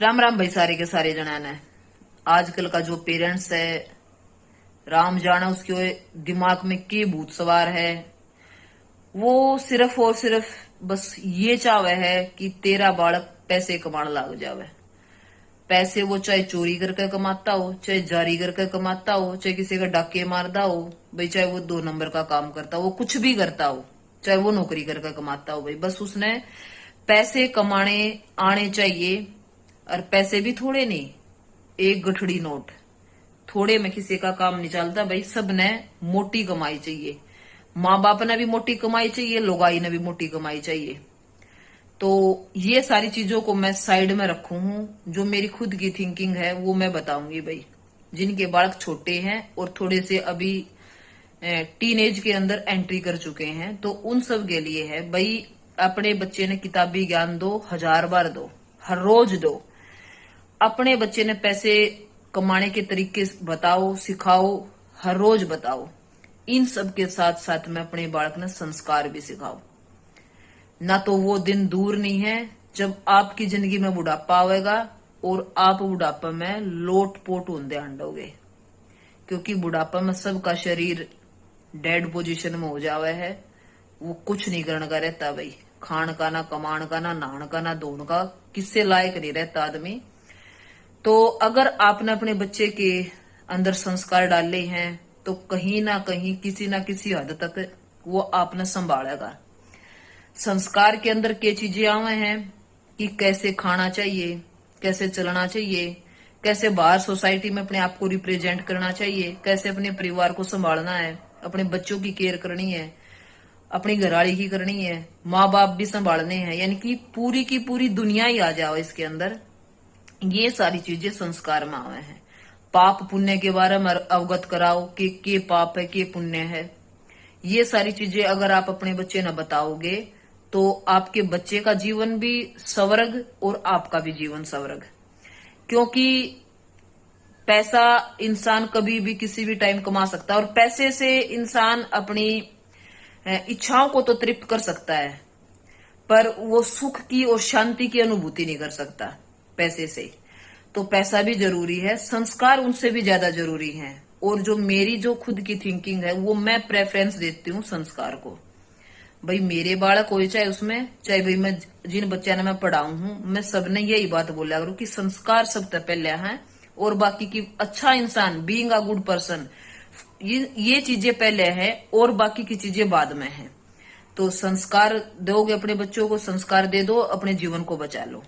राम राम भाई सारे के सारे जना ने। आजकल का जो पेरेंट्स है, राम जाने उसके दिमाग में के भूत सवार है। वो सिर्फ और सिर्फ बस ये चाहवे है कि तेरा बालक पैसे कमाने लग जावे। पैसे वो चाहे चोरी करके कमाता हो, चाहे जारी करके कमाता हो, चाहे किसी का डाके मारता हो भाई, चाहे वो 2 नंबर का काम करता हो, वो कुछ भी करता हो, चाहे वो नौकरी करके कमाता हो भाई, बस उसने पैसे कमाने आने चाहिए। और पैसे भी थोड़े नहीं, एक गठड़ी नोट थोड़े में किसी का काम नहीं चलता भाई। सबने मोटी कमाई चाहिए, माँ बाप ने भी मोटी कमाई चाहिए, लोगाई ने भी मोटी कमाई चाहिए। तो ये सारी चीजों को मैं साइड में रखू हूँ, जो मेरी खुद की थिंकिंग है वो मैं बताऊंगी भाई। जिनके बालक छोटे हैं और थोड़े से अभी टीन एज के अंदर एंट्री कर चुके हैं, तो उन सब के लिए है भाई। अपने बच्चे ने किताबी ज्ञान दो, 1000 बार दो, हर रोज दो। अपने बच्चे ने पैसे कमाने के तरीके बताओ, सिखाओ, हर रोज बताओ। इन सब के साथ साथ में अपने बालक ने संस्कार भी सिखाओ। ना तो वो दिन दूर नहीं है जब आपकी जिंदगी में बुढ़ापा आएगा और आप बुढ़ापा में लोट पोट होंदे हंडोगे। क्योंकि बुढ़ापा में सबका शरीर डेड पोजीशन में हो जावे है। वो कुछ नहीं करने का रहता भाई, खान का ना, कमान का ना, नहान का ना, धोन का, किससे लायक नहीं रहता आदमी। तो अगर आपने अपने बच्चे के अंदर संस्कार डाले हैं तो कहीं ना कहीं किसी ना किसी हद तक वो आपने संभालेगा। संस्कार के अंदर के चीजें आवे हैं कि कैसे खाना चाहिए, कैसे चलना चाहिए, कैसे बाहर सोसाइटी में अपने आप को रिप्रेजेंट करना चाहिए, कैसे अपने परिवार को संभालना है, अपने बच्चों की केयर करनी है, अपनी घरवाली की करनी है, माँ बाप भी संभालने हैं। यानी कि पूरी की पूरी दुनिया ही आ जाओ इसके अंदर। ये सारी चीजें संस्कार में आवे हैं। पाप पुण्य के बारे में अवगत कराओ कि के पाप है, के पुण्य है। ये सारी चीजें अगर आप अपने बच्चे न बताओगे तो आपके बच्चे का जीवन भी स्वर्ग और आपका भी जीवन स्वर्ग। क्योंकि पैसा इंसान कभी भी किसी भी टाइम कमा सकता है और पैसे से इंसान अपनी इच्छाओं को तो तृप्त कर सकता है, पर वो सुख की और शांति की अनुभूति नहीं कर सकता पैसे से। तो पैसा भी जरूरी है, संस्कार उनसे भी ज्यादा जरूरी है। और जो मेरी जो खुद की थिंकिंग है वो मैं प्रेफरेंस देती हूँ संस्कार को। भाई मेरे बालक हो चाहे उसमें, चाहे भाई मैं जिन बच्चा ने मैं पढ़ाऊ हूं, मैं सबने यही बात बोला करूँ कि संस्कार सबसे पहले है और बाकी की अच्छा इंसान, बीइंग अ गुड पर्सन, ये चीजें पहले है और बाकी की चीजें बाद में है। तो संस्कार दोगे अपने बच्चों को, संस्कार दे दो, अपने जीवन को बचा लो।